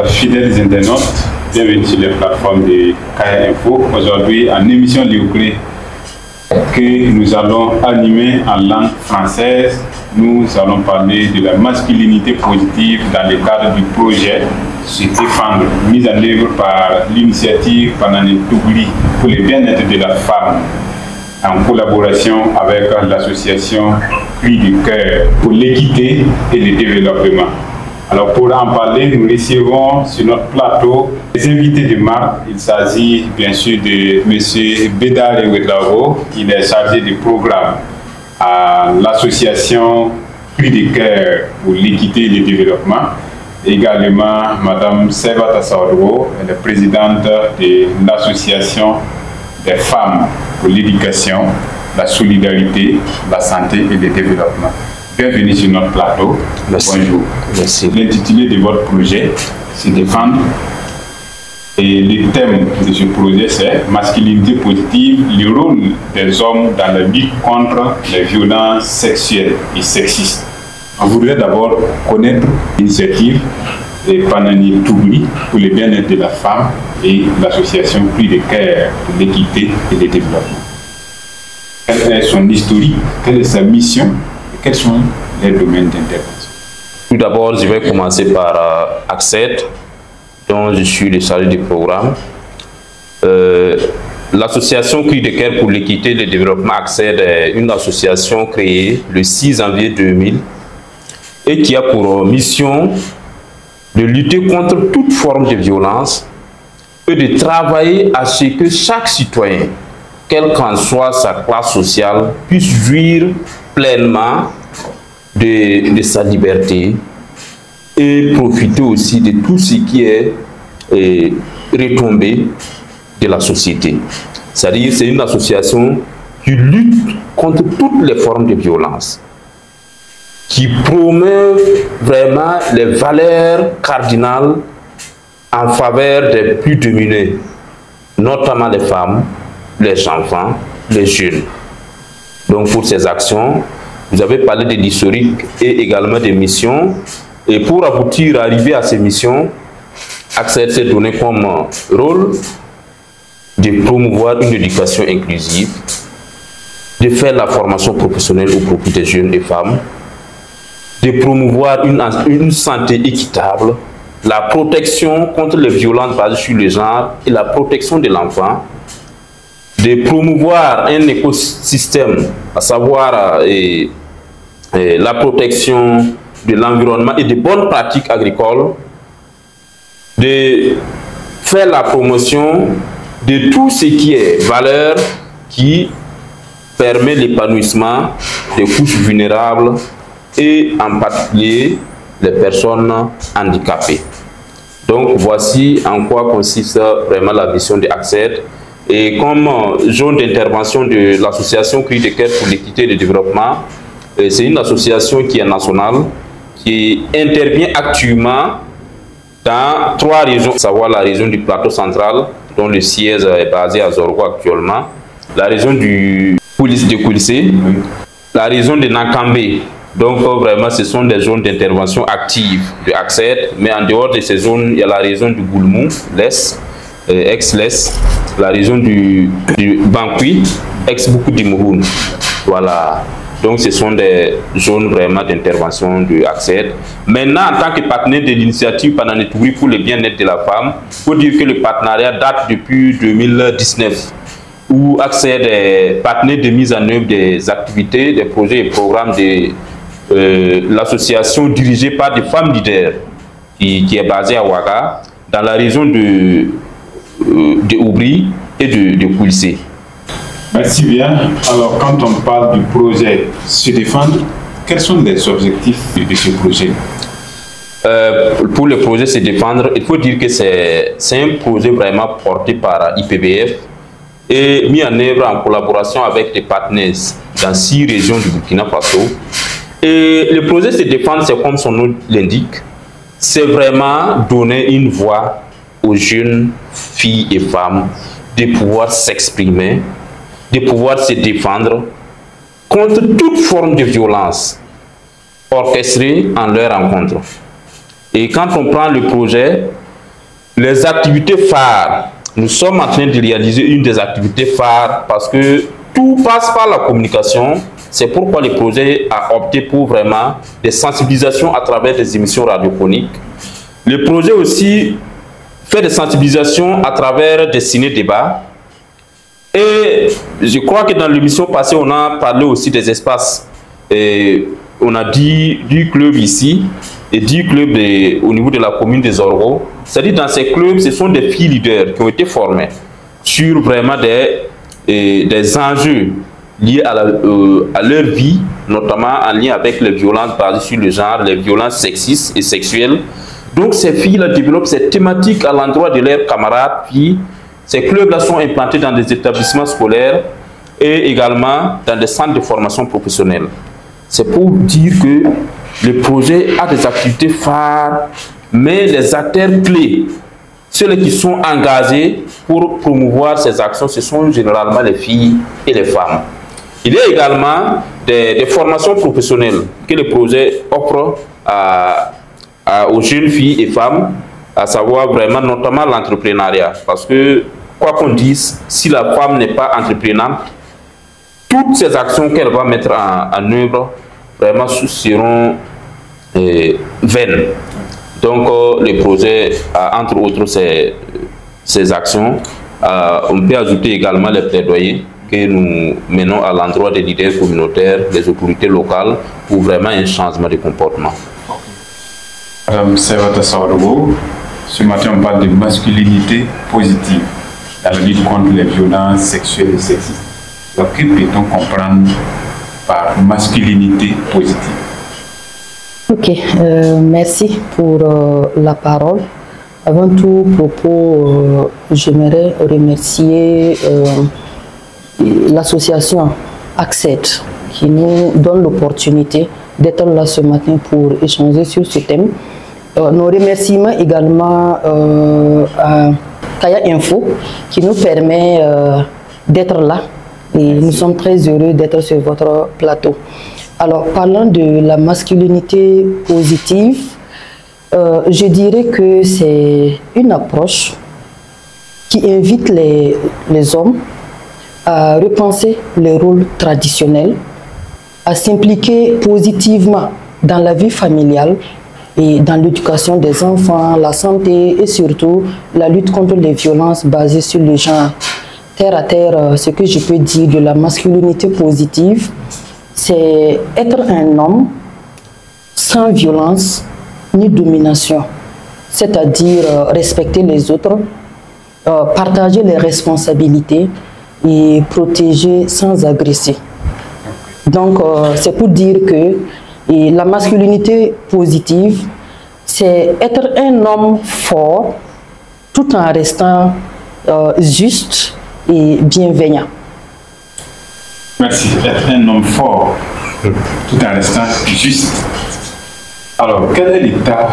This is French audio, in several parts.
Fidèles internautes, bienvenue sur les plateformes de KR Info. Aujourd'hui, en émission Léoclé que nous allons animer en langue française, nous allons parler de la masculinité positive dans le cadre du projet Se défendre, mis en œuvre par l'initiative Panani Tougli pour le bien-être de la femme, en collaboration avec l'association Cri du Cœur pour l'équité et le développement. Alors pour en parler, nous recevons sur notre plateau les invités de marque. Il s'agit bien sûr de M. Bédare Ouedraogo. Il est chargé du programme à l'association Cri du Cœur pour l'équité et le développement. Également, Mme Sebata Saoudou, elle est présidente de l'association des femmes pour l'éducation, la solidarité, la santé et le développement. Bienvenue sur notre plateau. Merci. Bonjour. Merci. L'intitulé de votre projet, c'est défendre. Et le thème de ce projet, c'est masculinité positive, le rôle des hommes dans la lutte contre les violences sexuelles et sexistes. On voudrait d'abord connaître l'initiative de Panani Tougli pour le bien-être de la femme et l'association Cri du Cœur pour l'équité et le développement. Quel est son historique, quelle est sa mission et quels sont les domaines d'intervention? Tout d'abord, je vais commencer par Accède, dont je suis le chargé du programme. L'association Cri du Cœur pour l'équité et le développement Accède est une association créée le 6 janvier 2000 et qui a pour mission de lutter contre toute forme de violence et de travailler à ce que chaque citoyen, quelle qu'en soit sa classe sociale, puisse jouir pleinement de sa liberté et profiter aussi de tout ce qui est retombé de la société. C'est-à-dire c'est une association qui lutte contre toutes les formes de violence, qui promeut vraiment les valeurs cardinales en faveur des plus démunis, notamment les femmes, les enfants, les jeunes. Donc pour ces actions, vous avez parlé de l'historique et également des missions. Et pour aboutir, arriver à ces missions, Accède s'est donné comme rôle de promouvoir une éducation inclusive, de faire la formation professionnelle au profit des jeunes et femmes, de promouvoir une santé équitable, la protection contre les violences basées sur le genre et la protection de l'enfant, de promouvoir un écosystème, à savoir la protection de l'environnement et de bonnes pratiques agricoles, de faire la promotion de tout ce qui est valeur qui permet l'épanouissement des couches vulnérables et en particulier les personnes handicapées. Donc voici en quoi consiste vraiment la mission de Accède. Et comme zone d'intervention de l'association Cri du Cœur pour l'équité et le développement, c'est une association qui est nationale, qui intervient actuellement dans 3 régions, à savoir la région du plateau central, dont le siège est basé à Zorgo actuellement, la région de Koulisé, la région de Nakambe. Donc vraiment ce sont des zones d'intervention actives de Accède, mais en dehors de ces zones, il y a la région du Goulmou, l'Est, ex-l'Est, la région du Bankui, ex-Boukou du Mouhoun. Voilà. Donc ce sont des zones vraiment d'intervention de Accède. Maintenant, en tant que partenaire de l'initiative Panani Tougli pour le bien-être de la femme, il faut dire que le partenariat date depuis 2019, où Accède est partenaire de mise en œuvre des activités, des projets et programmes de l'association dirigée par des femmes leaders qui est basée à Ouaga, dans la région de Oubri et de Koulisé. Merci bien. Alors, quand on parle du projet Se défendre, quels sont les objectifs de ce projet? Pour le projet Se défendre, il faut dire que c'est un projet vraiment porté par IPBF et mis en œuvre en collaboration avec des partenaires dans 6 régions du Burkina Faso. Et le projet Se défendre, c'est comme son nom l'indique, c'est vraiment donner une voix aux jeunes filles et femmes de pouvoir s'exprimer, de pouvoir se défendre contre toute forme de violence orchestrée en leur rencontre. Et quand on prend le projet, les activités phares, nous sommes en train de réaliser une des activités phares parce que tout passe par la communication. C'est pourquoi le projet a opté pour vraiment des sensibilisations à travers des émissions radiophoniques. Le projet aussi fait des sensibilisations à travers des ciné-débats. Et je crois que dans l'émission passée, on a parlé aussi des espaces. Et on a dit du club ici et du club au niveau de la commune des Orgos. C'est-à-dire dans ces clubs, ce sont des filles leaders qui ont été formées sur vraiment des enjeux liés à leur vie, notamment en lien avec les violences basées sur le genre, les violences sexistes et sexuelles. Donc ces filles-là développent cette thématique à l'endroit de leurs camarades filles. Ces clubs-là sont implantés dans des établissements scolaires et également dans des centres de formation professionnelle. C'est pour dire que le projet a des activités phares, mais les acteurs clés, ceux qui sont engagés pour promouvoir ces actions, ce sont généralement les filles et les femmes. Il y a également des formations professionnelles que le projet offre aux jeunes filles et femmes, à savoir vraiment notamment l'entrepreneuriat. Parce que, quoi qu'on dise, si la femme n'est pas entreprenante, toutes ces actions qu'elle va mettre en œuvre vraiment seront vaines. Donc, le projet, entre autres ces actions, on peut ajouter également les plaidoyers que nous menons à l'endroit des leaders communautaires, des autorités locales, pour vraiment un changement de comportement. Madame Servata Sawadogo, ce matin on parle de masculinité positive dans la lutte contre les violences sexuelles et sexistes. Donc, que peut-on comprendre par masculinité positive? Ok, merci pour la parole. Avant tout propos, j'aimerais remercier l'association ACCED qui nous donne l'opportunité d'être là ce matin pour échanger sur ce thème. Nos remerciements également à Kaya Info qui nous permet d'être là et nous sommes très heureux d'être sur votre plateau. Alors, parlant de la masculinité positive, je dirais que c'est une approche qui invite les hommes à repenser les rôles traditionnels, à s'impliquer positivement dans la vie familiale et dans l'éducation des enfants, la santé et surtout la lutte contre les violences basées sur le genre. Terre à terre, ce que je peux dire de la masculinité positive, c'est être un homme sans violence ni domination, c'est-à-dire respecter les autres, partager les responsabilités et protéger sans agresser. Donc, c'est pour dire que la masculinité positive, c'est être un homme fort tout en restant juste et bienveillant. Merci. Être un homme fort tout en restant juste. Alors, quel est l'état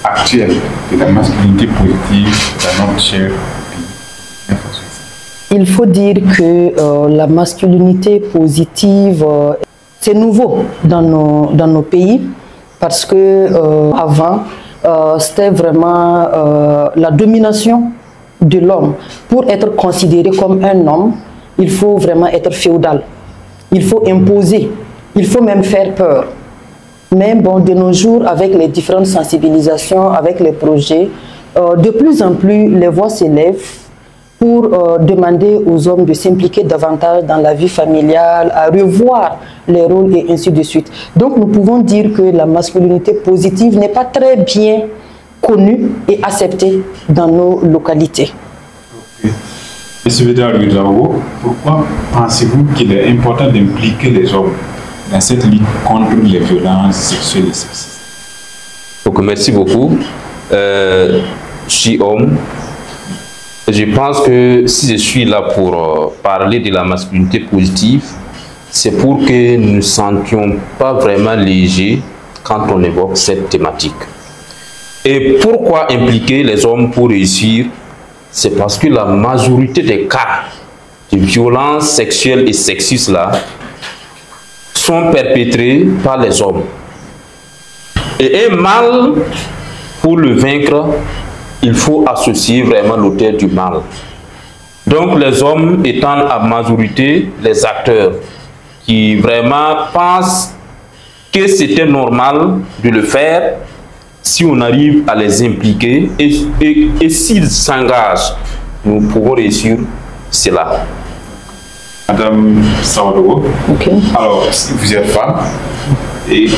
actuel de la masculinité positive dans notre cher pays? Il faut dire que la masculinité positive, c'est nouveau dans nos pays parce que avant, c'était vraiment la domination de l'homme. Pour être considéré comme un homme, il faut vraiment être féodal. Il faut imposer. Il faut même faire peur. Mais bon, de nos jours, avec les différentes sensibilisations, avec les projets, de plus en plus, les voix s'élèvent pour demander aux hommes de s'impliquer davantage dans la vie familiale, à revoir les rôles et ainsi de suite. Donc nous pouvons dire que la masculinité positive n'est pas très bien connue et acceptée dans nos localités. Okay. Monsieur Bédard Ouedraogo, pourquoi pensez-vous qu'il est important d'impliquer les hommes dans cette lutte contre les violences sexuelles et sexistes? Donc, merci beaucoup. Je suis homme. Je pense que si je suis là pour parler de la masculinité positive, c'est pour que nous ne sentions pas vraiment légers quand on évoque cette thématique. Et pourquoi impliquer les hommes pour réussir? C'est parce que la majorité des cas de violences sexuelles et sexistes là sont perpétrés par les hommes. Et un mal, pour le vaincre, il faut associer vraiment l'auteur du mal. Donc les hommes étant à majorité les acteurs qui vraiment pensent que c'était normal de le faire si on arrive à les impliquer et s'ils s'engagent, nous pouvons réussir cela. Madame Sawadogo, alors si vous êtes femme, et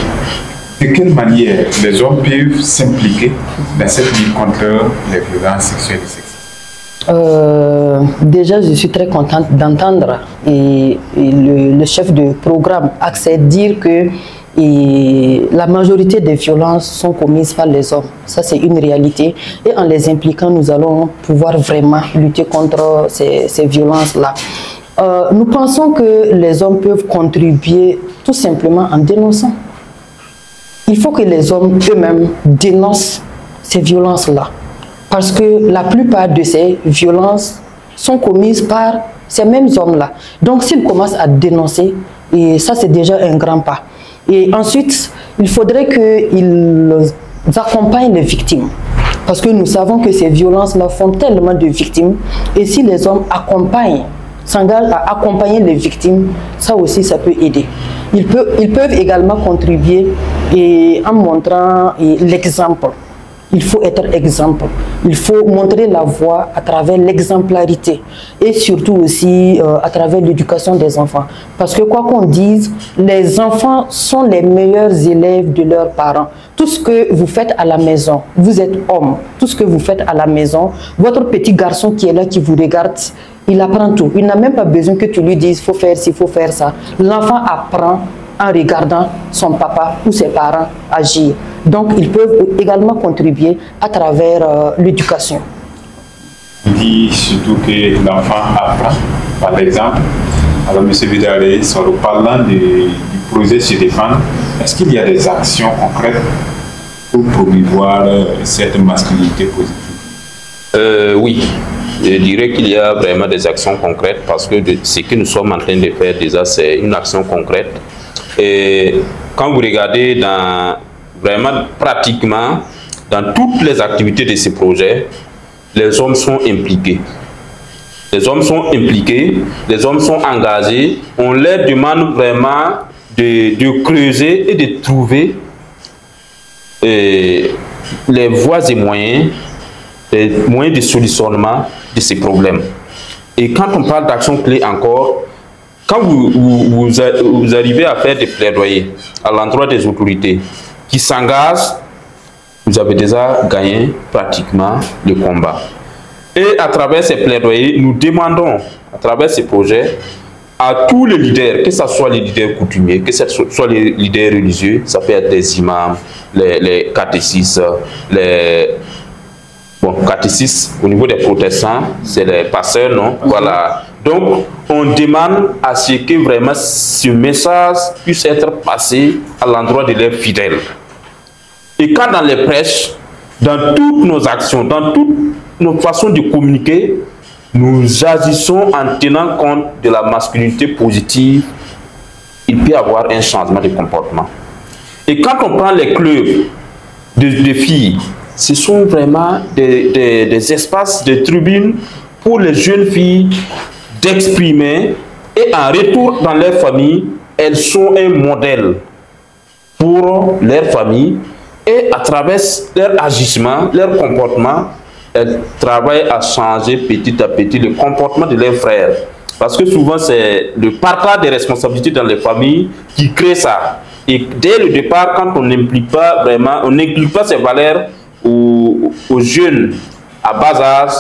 de quelle manière les hommes peuvent s'impliquer dans cette lutte contre les violences sexuelles et sexistes? Déjà, je suis très contente d'entendre le chef de programme Accès dire que la majorité des violences sont commises par les hommes. Ça, c'est une réalité. Et en les impliquant, nous allons pouvoir vraiment lutter contre ces violences-là. Nous pensons que les hommes peuvent contribuer tout simplement en dénonçant. Il faut que les hommes eux-mêmes dénoncent ces violences-là. Parce que la plupart de ces violences sont commises par ces mêmes hommes-là. Donc s'ils commencent à dénoncer, et ça c'est déjà un grand pas. Et ensuite, il faudrait qu'ils accompagnent les victimes. Parce que nous savons que ces violences-là font tellement de victimes. Et si les hommes s'engagent à accompagner les victimes, ça aussi, ça peut aider. Ils peuvent également contribuer en montrant l'exemple. Il faut être exemple. Il faut montrer la voie à travers l'exemplarité et surtout aussi à travers l'éducation des enfants. Parce que quoi qu'on dise, les enfants sont les meilleurs élèves de leurs parents. Tout ce que vous faites à la maison, vous êtes homme, tout ce que vous faites à la maison, votre petit garçon qui est là, qui vous regarde, il apprend tout. Il n'a même pas besoin que tu lui dises, il faut faire ci, il faut faire ça. L'enfant apprend en regardant son papa ou ses parents agir. Donc, ils peuvent également contribuer à travers l'éducation. On dit surtout que l'enfant apprend par l'exemple. Alors, M. Vidalé, sur le parlant du projet Se Défendre, est-ce qu'il y a des actions concrètes pour promouvoir cette masculinité positive? Oui, je dirais qu'il y a vraiment des actions concrètes parce que ce que nous sommes en train de faire déjà, c'est une action concrète. Et quand vous regardez vraiment pratiquement dans toutes les activités de ces projets, les hommes sont impliqués. Les hommes sont impliqués, les hommes sont engagés. On leur demande vraiment de creuser et de trouver les voies et moyens de solutionnement de ces problèmes. Et quand on parle d'action clé encore, quand vous arrivez à faire des plaidoyers à l'endroit des autorités qui s'engagent, vous avez déjà gagné pratiquement le combat. Et à travers ces plaidoyers, nous demandons, à travers ces projets, à tous les leaders, que ce soit les leaders coutumiers, que ce soit les leaders religieux, ça peut être des imams, les catéchistes, catéchistes au niveau des protestants, c'est les pasteurs, non? Voilà. Donc, on demande à ce que vraiment ce message puisse être passé à l'endroit de leurs fidèles. Et quand dans les prêches, dans toutes nos actions, dans toutes nos façons de communiquer, nous agissons en tenant compte de la masculinité positive, il peut y avoir un changement de comportement. Et quand on prend les clubs de filles, ce sont vraiment des espaces, des tribunes pour les jeunes filles d'exprimer, et en retour dans leur famille, elles sont un modèle pour leur famille, et à travers leur agissement, leur comportement, elles travaillent à changer petit à petit le comportement de leurs frères. Parce que souvent c'est le partage des responsabilités dans les familles qui crée ça. Et dès le départ, quand on n'implique pas vraiment, on n'inculque pas ces valeurs aux jeunes à bas âge,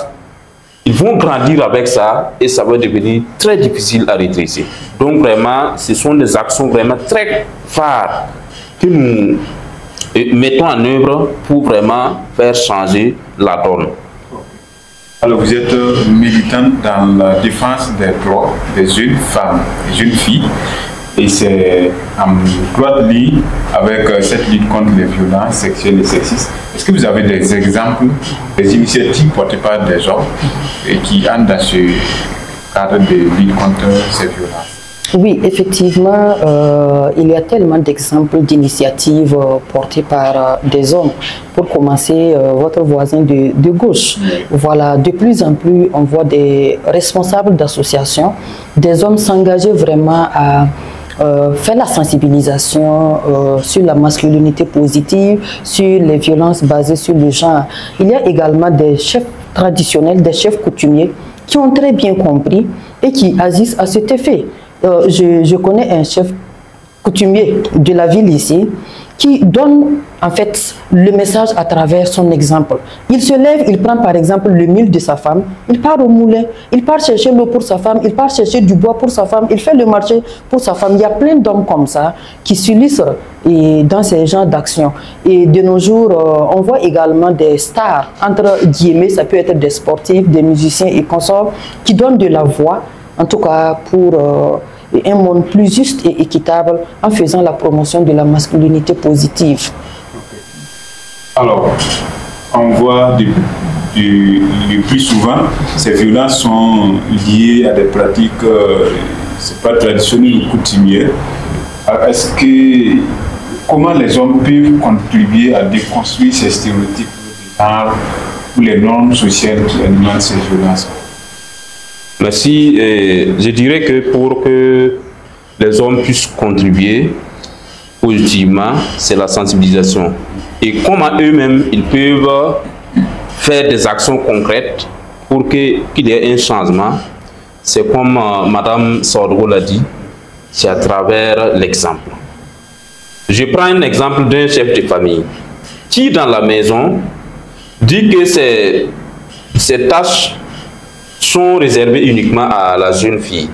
ils vont grandir avec ça et ça va devenir très difficile à redresser. Donc vraiment, ce sont des actions vraiment très phares que nous mettons en œuvre pour vraiment faire changer la donne. Alors vous êtes militante dans la défense des droits des jeunes femmes et jeunes filles. Et c'est en droite ligne avec cette lutte contre les violences sexuelles et sexistes. Est-ce que vous avez des exemples, des initiatives portées par des hommes et qui entrent dans ce cadre de lutte contre ces violences? Oui, effectivement, il y a tellement d'exemples d'initiatives portées par des hommes. Pour commencer, votre voisin de gauche. Voilà, de plus en plus, on voit des responsables d'associations, des hommes s'engager vraiment à faire la sensibilisation sur la masculinité positive, sur les violences basées sur le genre. Il y a également des chefs traditionnels, des chefs coutumiers qui ont très bien compris et qui agissent à cet effet. Je connais un chef coutumier de la ville ici qui donne en fait le message à travers son exemple. Il se lève, il prend par exemple le mil de sa femme, il part au moulin, il part chercher l'eau pour sa femme, il part chercher du bois pour sa femme, il fait le marché pour sa femme. Il y a plein d'hommes comme ça qui s'illustrent dans ces genres d'actions. Et de nos jours, on voit également des stars, entre guillemets, ça peut être des sportifs, des musiciens et consorts, qui donnent de la voix, en tout cas pour un monde plus juste et équitable en faisant la promotion de la masculinité positive. Alors, on voit le plus souvent, ces violences sont liées à des pratiques, c'est pas traditionnelles ou coutumières. Est-ce que, comment les hommes peuvent contribuer à déconstruire ces stéréotypes de genre ou les normes sociales qui alimentent ces violences? Merci. Je dirais que pour que les hommes puissent contribuer positivement, c'est la sensibilisation. Et comment eux-mêmes, ils peuvent faire des actions concrètes pour qu'il y ait un changement. C'est comme Madame Sordro l'a dit, c'est à travers l'exemple. Je prends un exemple d'un chef de famille qui, dans la maison, dit que ses tâches sont réservées uniquement à la jeune fille,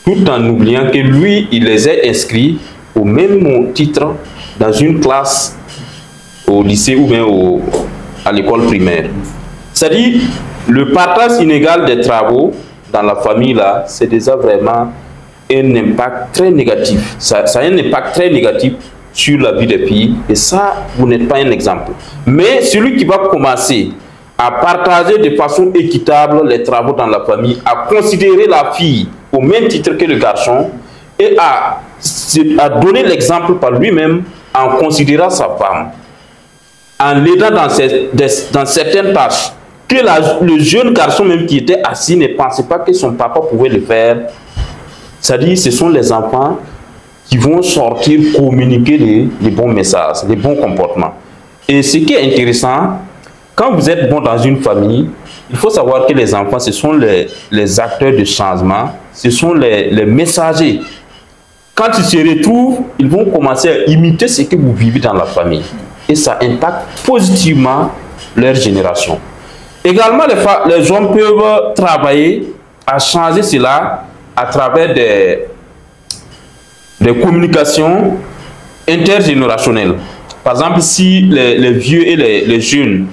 tout en oubliant que lui, il les a inscrits au même titre dans une classe au lycée ou bien à l'école primaire. C'est-à-dire, le partage inégal des travaux dans la famille, là, c'est déjà vraiment un impact très négatif. Ça a un impact très négatif sur la vie des filles, et ça, vous n'êtes pas un exemple. Mais celui qui va commencer à partager de façon équitable les travaux dans la famille, à considérer la fille au même titre que le garçon et à donner l'exemple par lui-même en considérant sa femme, en l'aidant dans certaines tâches que le jeune garçon même qui était assis ne pensait pas que son papa pouvait le faire. C'est-à-dire, ce sont les enfants qui vont sortir communiquer les bons messages, les bons comportements. Et ce qui est intéressant, quand vous êtes bon dans une famille, il faut savoir que les enfants, ce sont les acteurs de changement, ce sont les messagers. Quand ils se retrouvent, ils vont commencer à imiter ce que vous vivez dans la famille. Et ça impacte positivement leur génération. Également, les hommes peuvent travailler à changer cela à travers des communications intergénérationnelles. Par exemple, si les vieux et les jeunes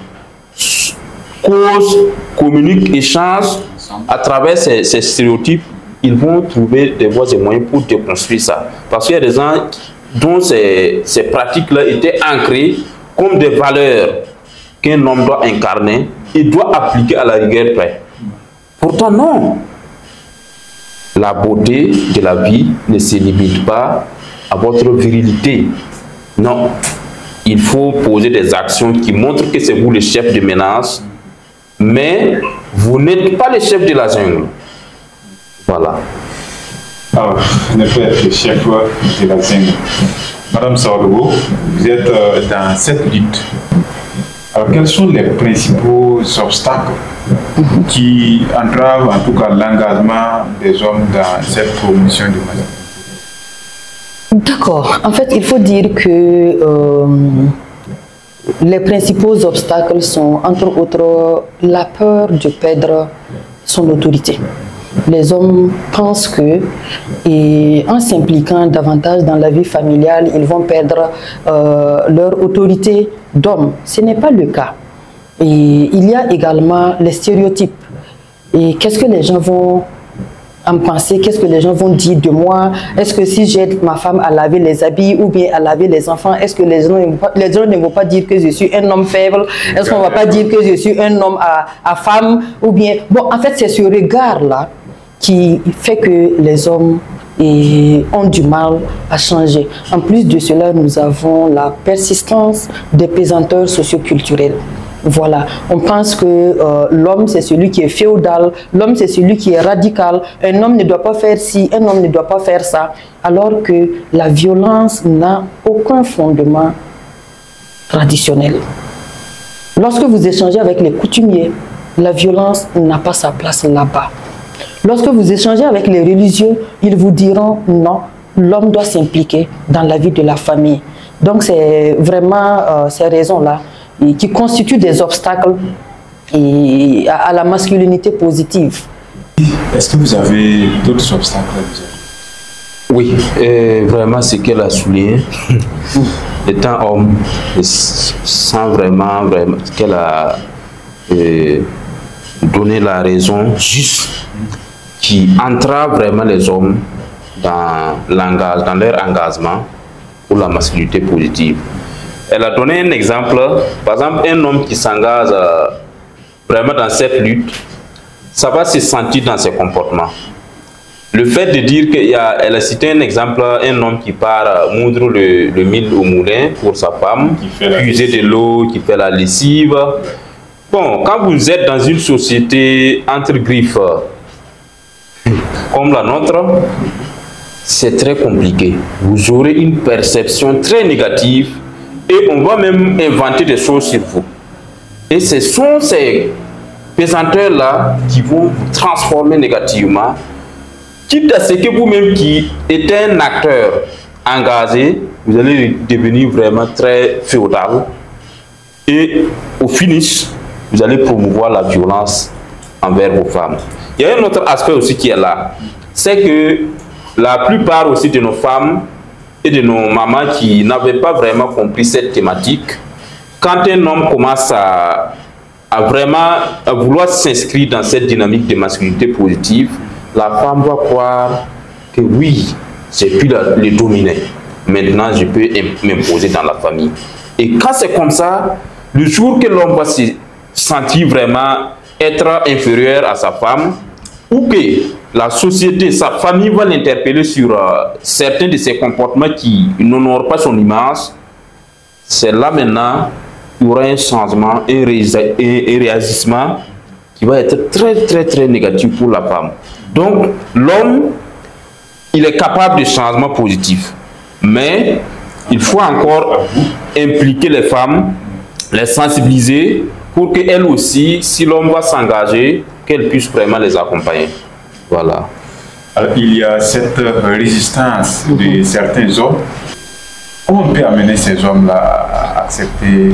causent, communiquent, échangent à travers ces stéréotypes, ils vont trouver des voies et moyens pour déconstruire ça. Parce qu'il y a des gens dont ces pratiques-là étaient ancrées comme des valeurs qu'un homme doit incarner et doit appliquer à la rigueur près. Pourtant, non. La beauté de la vie ne se limite pas à votre virilité. Non. Il faut poser des actions qui montrent que c'est vous le chef de ménage, mais vous n'êtes pas le chef de la jungle. Voilà. Alors, ne pas être le chef de la jungle. Madame Sordro, vous êtes dans cette lutte. Alors, quels sont les principaux obstacles qui entravent en tout cas l'engagement des hommes dans cette promotion de masculinité? D'accord. En fait, il faut dire que les principaux obstacles sont, entre autres, la peur de perdre son autorité. Les hommes pensent que, et en s'impliquant davantage dans la vie familiale, ils vont perdre leur autorité d'homme. Ce n'est pas le cas. Et il y a également les stéréotypes. Et qu'est-ce que les gens vont en penser? Qu'est-ce que les gens vont dire de moi? Est-ce que si j'aide ma femme à laver les habits ou bien à laver les enfants, est-ce que les gens ne vont pas dire que je suis un homme faible? Est-ce qu'on ne va pas dire que je suis un homme à femme? Ou bien, bon, en fait, c'est ce regard-là qui fait que les hommes et ont du mal à changer. En plus de cela, nous avons la persistance des pesanteurs socioculturels. Voilà, on pense que l'homme c'est celui qui est féodal, l'homme c'est celui qui est radical, un homme ne doit pas faire ci, un homme ne doit pas faire ça, alors que la violence n'a aucun fondement traditionnel. Lorsque vous échangez avec les coutumiers, la violence n'a pas sa place là-bas. Lorsque vous échangez avec les religieux, ils vous diront non, l'homme doit s'impliquer dans la vie de la famille. Donc c'est vraiment ces raisons-là qui constituent des obstacles à la masculinité positive. Est-ce que vous avez d'autres obstacles à vous Oui, vraiment ce qu'elle a souligné, étant homme, sans vraiment qu'elle a donné la raison juste qui entrave vraiment les hommes dans leur engagement pour la masculinité positive. Elle a donné un exemple, par exemple, un homme qui s'engage vraiment dans cette lutte, ça va se sentir dans ses comportements. Le fait de dire elle a cité un exemple, un homme qui part moudre le mil au moulin pour sa femme, puiser de l'eau, qui fait la lessive. Bon, quand vous êtes dans une société entre griffes comme la nôtre, c'est très compliqué. Vous aurez une perception très négative et on va même inventer des choses sur vous. Et ce sont ces pesanteurs-là qui vont vous transformer négativement, quitte à ce que vous-même qui êtes un acteur engagé, vous allez devenir vraiment très féodal et au finish, vous allez promouvoir la violence envers vos femmes. Il y a un autre aspect aussi qui est là, c'est que la plupart aussi de nos femmes et de nos mamans qui n'avaient pas vraiment compris cette thématique, quand un homme commence à vouloir s'inscrire dans cette dynamique de masculinité positive, la femme va croire que oui, j'ai pu le dominer. Maintenant, je peux m'imposer dans la famille. Et quand c'est comme ça, le jour que l'homme va se sentir vraiment être inférieur à sa femme, ou que la société, sa famille va l'interpeller sur certains de ses comportements qui n'honorent pas son image, c'est là maintenant qu'il y aura un changement, un réagissement qui va être très négatif pour la femme. Donc, l'homme, il est capable de changement positif, mais il faut encore impliquer les femmes, les sensibiliser pour qu'elles aussi, si l'homme va s'engager, qu'elles puissent vraiment les accompagner. Voilà. Alors, il y a cette résistance de certains hommes. Comment on peut amener ces hommes-là à accepter?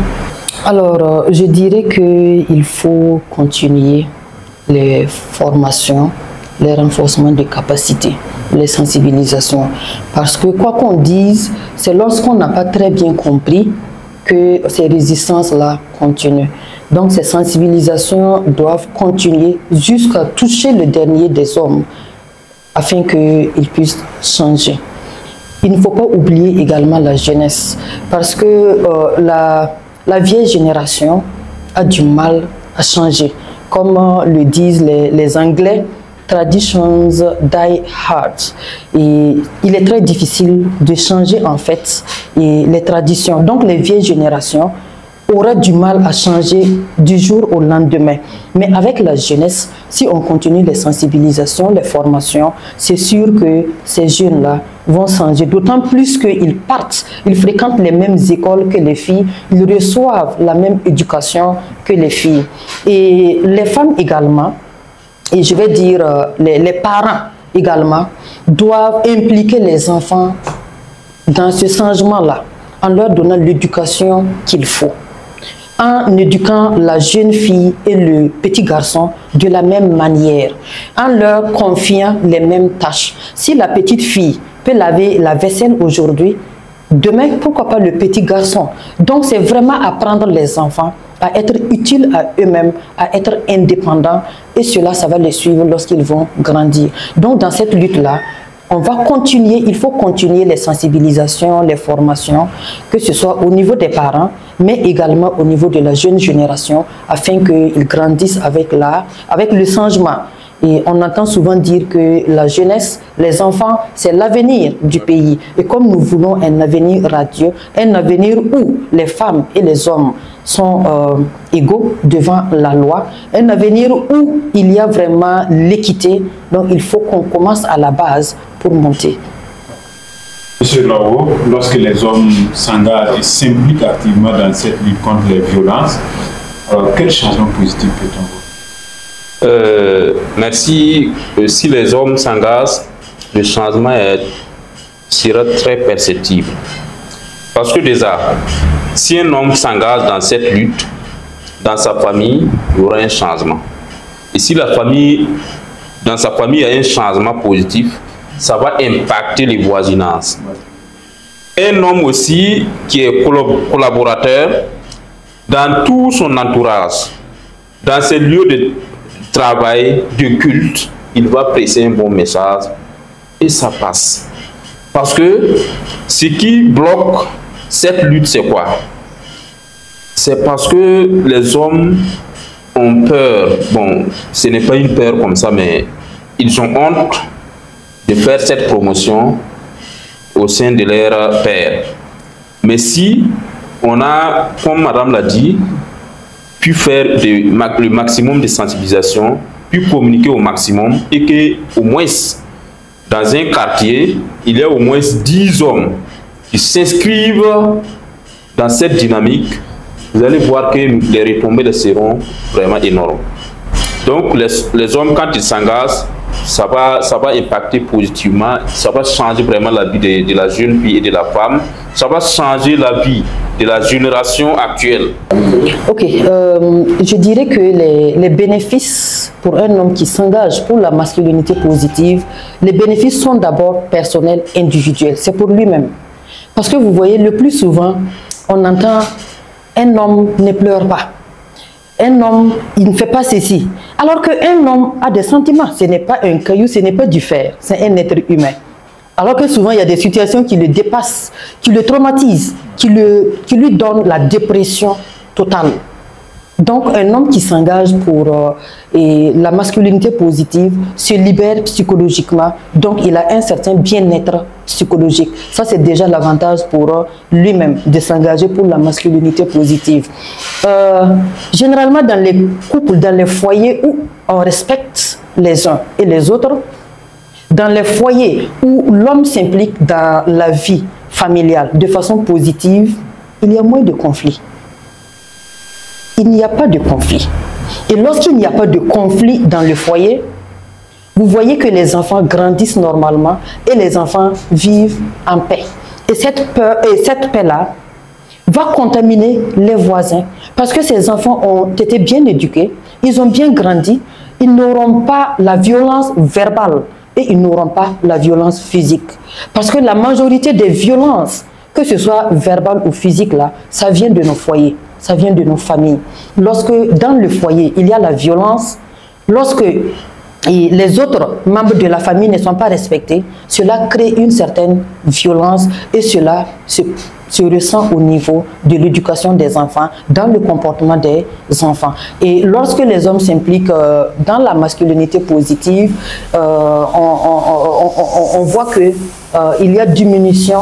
Alors, je dirais qu'il faut continuer les formations, les renforcements de capacités, les sensibilisations. Parce que quoi qu'on dise, c'est lorsqu'on n'a pas très bien compris que ces résistances-là continuent. Donc ces sensibilisations doivent continuer jusqu'à toucher le dernier des hommes afin qu'ils puissent changer. Il ne faut pas oublier également la jeunesse parce que la vieille génération a du mal à changer. Comme le disent les Anglais, traditions die hard. Et il est très difficile de changer en fait les traditions. Donc les vieilles générations aura du mal à changer du jour au lendemain. Mais avec la jeunesse, si on continue les sensibilisations, les formations, c'est sûr que ces jeunes-là vont changer. D'autant plus qu'ils partent, ils fréquentent les mêmes écoles que les filles, ils reçoivent la même éducation que les filles. Et les femmes également, et je vais dire les parents également, doivent impliquer les enfants dans ce changement-là, en leur donnant l'éducation qu'il faut, en éduquant la jeune fille et le petit garçon de la même manière, en leur confiant les mêmes tâches. Si la petite fille peut laver la vaisselle aujourd'hui, demain, pourquoi pas le petit garçon? Donc c'est vraiment apprendre les enfants à être utiles à eux-mêmes, à être indépendants, et cela, ça va les suivre lorsqu'ils vont grandir. Donc dans cette lutte-là, on va continuer, il faut continuer les sensibilisations, les formations, que ce soit au niveau des parents, mais également au niveau de la jeune génération, afin qu'ils grandissent avec le changement. Et on entend souvent dire que la jeunesse, les enfants, c'est l'avenir du pays. Et comme nous voulons un avenir radieux, un avenir où les femmes et les hommes sont égaux devant la loi, un avenir où il y a vraiment l'équité, donc il faut qu'on commence à la base pour monter. Monsieur Lawo, lorsque les hommes s'engagent et s'impliquent activement dans cette lutte contre les violences, quel changement positif peut-on voir? Merci. Si les hommes s'engagent, le changement sera très perceptible. Parce que déjà, si un homme s'engage dans cette lutte, dans sa famille, il y aura un changement. Et si dans sa famille, il y a un changement positif, ça va impacter les voisinages. Un homme aussi qui est collaborateur dans tout son entourage, dans ses lieux de travail, de culte, il va presser un bon message et ça passe. Parce que ce qui bloque cette lutte, c'est quoi? C'est parce que les hommes ont peur. Bon, ce n'est pas une peur comme ça, mais ils ont honte de faire cette promotion au sein de leur père. Mais si on a, comme madame l'a dit, pu faire le maximum de sensibilisation, puis communiquer au maximum, et que au moins dans un quartier, il y a au moins 10 hommes qui s'inscrivent dans cette dynamique, vous allez voir que les retombées seront vraiment énormes. Donc les hommes, quand ils s'engagent, ça va impacter positivement, ça va changer vraiment la vie de la jeune fille et de la femme, ça va changer la vie de la génération actuelle. Ok, je dirais que les bénéfices pour un homme qui s'engage pour la masculinité positive, les bénéfices sont d'abord personnels, individuels, c'est pour lui-même. Parce que vous voyez, le plus souvent, on entend un homme ne pleure pas. Un homme, il ne fait pas ceci. Alors qu'un homme a des sentiments. Ce n'est pas un caillou, ce n'est pas du fer. C'est un être humain. Alors que souvent, il y a des situations qui le dépassent, qui le traumatisent, qui lui donnent la dépression totale. Donc, un homme qui s'engage pour la masculinité positive se libère psychologiquement. Donc, il a un certain bien-être psychologique. Ça, c'est déjà l'avantage pour lui-même de s'engager pour la masculinité positive. Généralement, dans les couples, dans les foyers où on respecte les uns et les autres, dans les foyers où l'homme s'implique dans la vie familiale de façon positive, il y a moins de conflits. Il n'y a pas de conflit. Et lorsqu'il n'y a pas de conflit dans le foyer, vous voyez que les enfants grandissent normalement et les enfants vivent en paix. Et cette paix-là va contaminer les voisins parce que ces enfants ont été bien éduqués, ils ont bien grandi, ils n'auront pas la violence verbale et ils n'auront pas la violence physique. Parce que la majorité des violences, que ce soit verbales ou physiques, là, ça vient de nos foyers. Ça vient de nos familles. Lorsque dans le foyer, il y a la violence, lorsque les autres membres de la famille ne sont pas respectés, cela crée une certaine violence et cela se ressent au niveau de l'éducation des enfants, dans le comportement des enfants. Et lorsque les hommes s'impliquent dans la masculinité positive, on voit qu'il y a diminution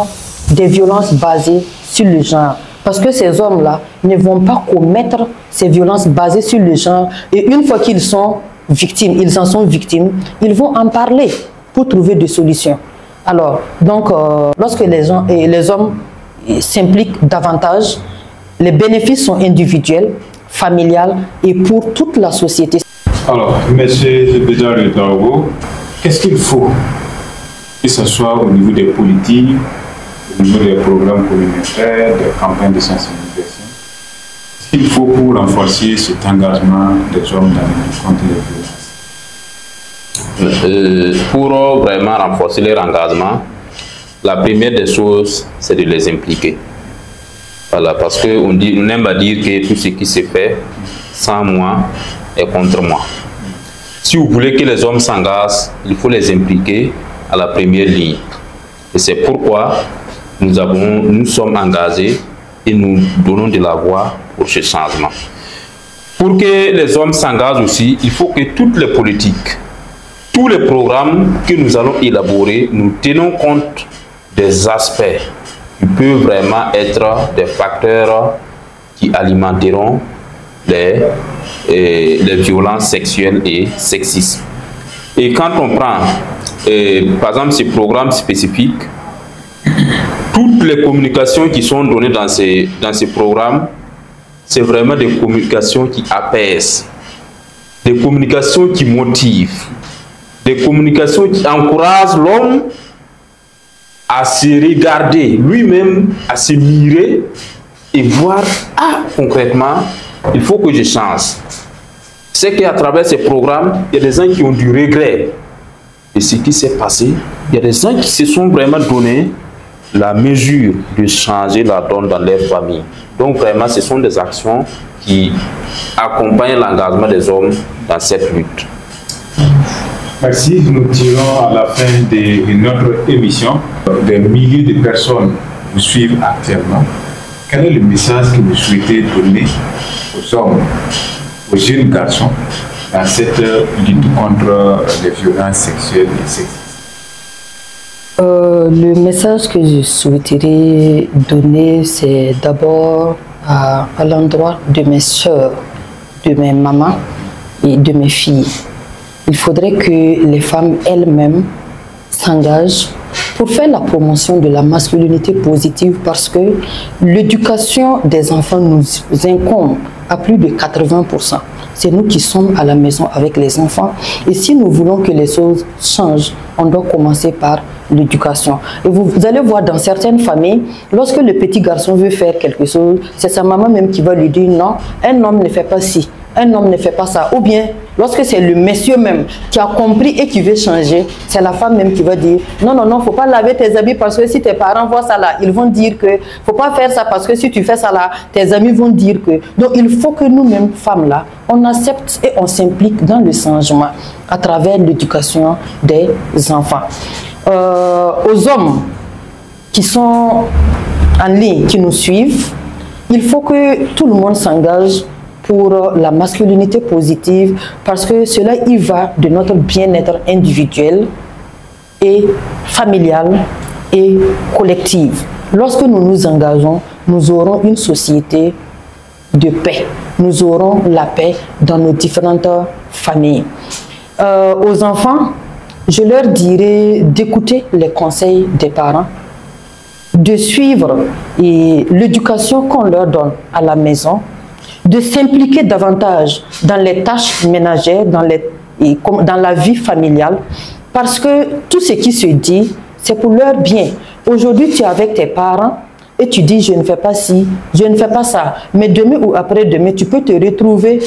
des violences basées sur le genre. Parce que ces hommes-là ne vont pas commettre ces violences basées sur le genre. Et une fois qu'ils sont victimes, ils en sont victimes, ils vont en parler pour trouver des solutions. Alors, donc, lorsque les hommes s'impliquent davantage, les bénéfices sont individuels, familiales et pour toute la société. Alors, M. Bédard Daogo, qu'est-ce qu'il faut, que ce soit au niveau des politiques, au niveau des programmes communautaires, des campagnes de sensibilisation, ce qu'il faut pour renforcer cet engagement des hommes dans la lutte contre les violences? Pour vraiment renforcer leur engagement, la première des choses, c'est de les impliquer. Voilà, parce qu'on aime à dire que tout ce qui se fait sans moi est contre moi. Si vous voulez que les hommes s'engagent, il faut les impliquer à la première ligne. Et c'est pourquoi nous sommes engagés et nous donnons de la voix pour ce changement. Pour que les hommes s'engagent aussi, il faut que toutes les politiques tous les programmes que nous allons élaborer, nous tenons compte des aspects qui peuvent vraiment être des facteurs qui alimenteront les violences sexuelles et sexistes. Et quand on prend, par exemple, ces programmes spécifiques, toutes les communications qui sont données dans ces programmes, c'est vraiment des communications qui apaisent, des communications qui motivent, des communications qui encouragent l'homme à se regarder lui-même, à se mirer et voir, ah, concrètement, il faut que je change. C'est qu'à travers ces programmes, il y a des gens qui ont du regret de ce qui s'est passé. Il y a des gens qui se sont vraiment donné la mesure de changer la donne dans leur famille. Donc vraiment, ce sont des actions qui accompagnent l'engagement des hommes dans cette lutte. Merci. Nous tirons à la fin de notre émission. Des milliers de personnes vous suivent actuellement. Quel est le message que vous souhaitez donner aux hommes, aux jeunes garçons, dans cette lutte contre les violences sexuelles et sexistes? Le message que je souhaiterais donner, c'est d'abord à l'endroit de mes soeurs, de mes mamans et de mes filles. Il faudrait que les femmes elles-mêmes s'engagent pour faire la promotion de la masculinité positive, parce que l'éducation des enfants nous incombe à plus de 80%. C'est nous qui sommes à la maison avec les enfants. Et si nous voulons que les choses changent, on doit commencer par l'éducation. Et vous allez voir dans certaines familles, lorsque le petit garçon veut faire quelque chose, c'est sa maman même qui va lui dire non, un homme ne fait pas ci, un homme ne fait pas ça. Ou bien, lorsque c'est le monsieur même qui a compris et qui veut changer, c'est la femme même qui va dire non, non, non, faut pas laver tes habits parce que si tes parents voient ça là, ils vont dire que faut pas faire ça parce que si tu fais ça là, tes amis vont dire que. Donc il faut que nous-mêmes, femmes là, on accepte et on s'implique dans le changement à travers l'éducation des enfants. Aux hommes qui sont en ligne, qui nous suivent, il faut que tout le monde s'engage pour la masculinité positive, parce que cela y va de notre bien-être individuel et familial et collectif. Lorsque nous nous engageons, nous aurons une société de paix. Nous aurons la paix dans nos différentes familles. Aux enfants, je leur dirais d'écouter les conseils des parents, de suivre l'éducation qu'on leur donne à la maison, de s'impliquer davantage dans les tâches ménagères, dans la vie familiale, parce que tout ce qui se dit, c'est pour leur bien. Aujourd'hui, tu es avec tes parents et tu dis je ne fais pas ci, je ne fais pas ça. Mais demain ou après-demain, tu peux te retrouver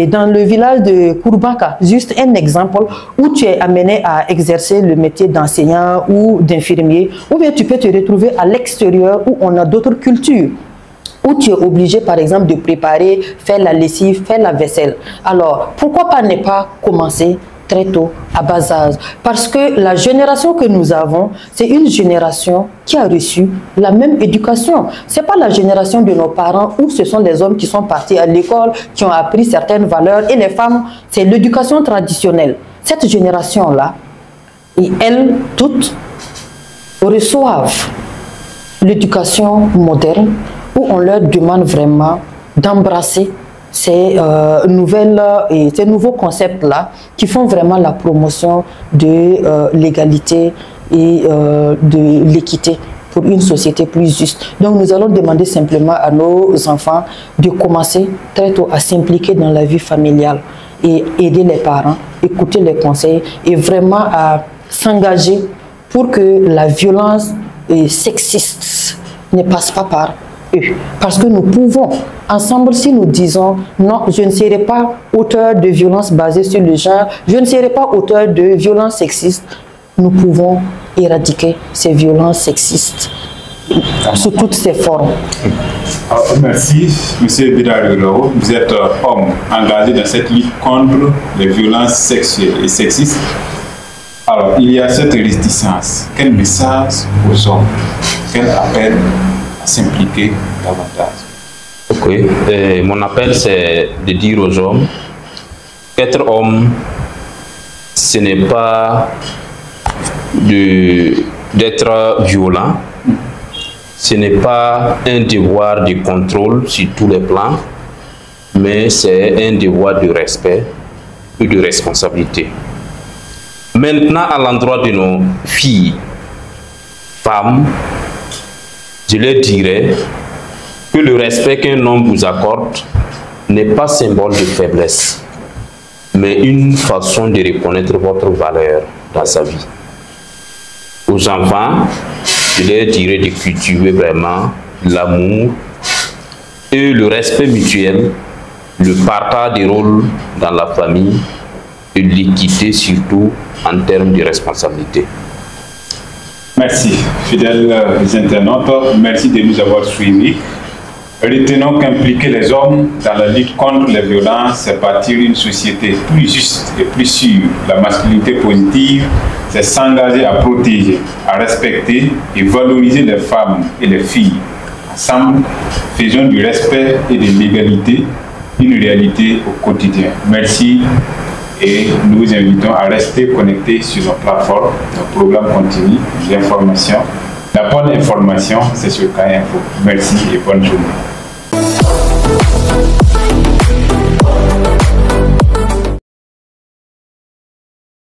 dans le village de Kourbaka, juste un exemple, où tu es amené à exercer le métier d'enseignant ou d'infirmier, ou bien tu peux te retrouver à l'extérieur où on a d'autres cultures, où tu es obligé, par exemple, de préparer, faire la lessive, faire la vaisselle. Alors, pourquoi pas ne pas commencer très tôt, à bas âge? Parce que la génération que nous avons, c'est une génération qui a reçu la même éducation. Ce n'est pas la génération de nos parents où ce sont les hommes qui sont partis à l'école, qui ont appris certaines valeurs, et les femmes, c'est l'éducation traditionnelle. Cette génération-là, elles toutes reçoivent l'éducation moderne, où on leur demande vraiment d'embrasser ces nouveaux concepts-là qui font vraiment la promotion de l'égalité et de l'équité pour une société plus juste. Donc nous allons demander simplement à nos enfants de commencer très tôt à s'impliquer dans la vie familiale et aider les parents, écouter les conseils et vraiment à s'engager pour que la violence sexiste ne passe pas par eux. Parce que nous pouvons, ensemble, si nous disons non, je ne serai pas auteur de violences basées sur le genre, je ne serai pas auteur de violences sexistes, nous pouvons éradiquer ces violences sexistes sous toutes ses formes. Merci, M. Bidar-Loro. Vous êtes homme engagé dans cette lutte contre les violences sexuelles et sexistes. Alors, il y a cette réticence. Quel message aux hommes? Quel appel à s'impliquer davantage? Ok, mon appel c'est de dire aux hommes qu'être homme ce n'est pas d'être violent, ce n'est pas un devoir de contrôle sur tous les plans, mais c'est un devoir de respect et de responsabilité. Maintenant, à l'endroit de nos filles, femmes, je leur dirais que le respect qu'un homme vous accorde n'est pas symbole de faiblesse, mais une façon de reconnaître votre valeur dans sa vie. Aux enfants, je leur dirais de cultiver vraiment l'amour et le respect mutuel, le partage des rôles dans la famille et l'équité surtout en termes de responsabilité. Merci, fidèles internautes, merci de nous avoir suivis. Retenons qu'impliquer les hommes dans la lutte contre les violences, c'est bâtir une société plus juste et plus sûre. La masculinité positive, c'est s'engager à protéger, à respecter et valoriser les femmes et les filles. Ensemble, faisons du respect et de l'égalité une réalité au quotidien. Merci et nous vous invitons à rester connectés sur nos plateformes, nos programmes continus d'information. La bonne information, c'est sur KAI Info. Merci et bonne journée.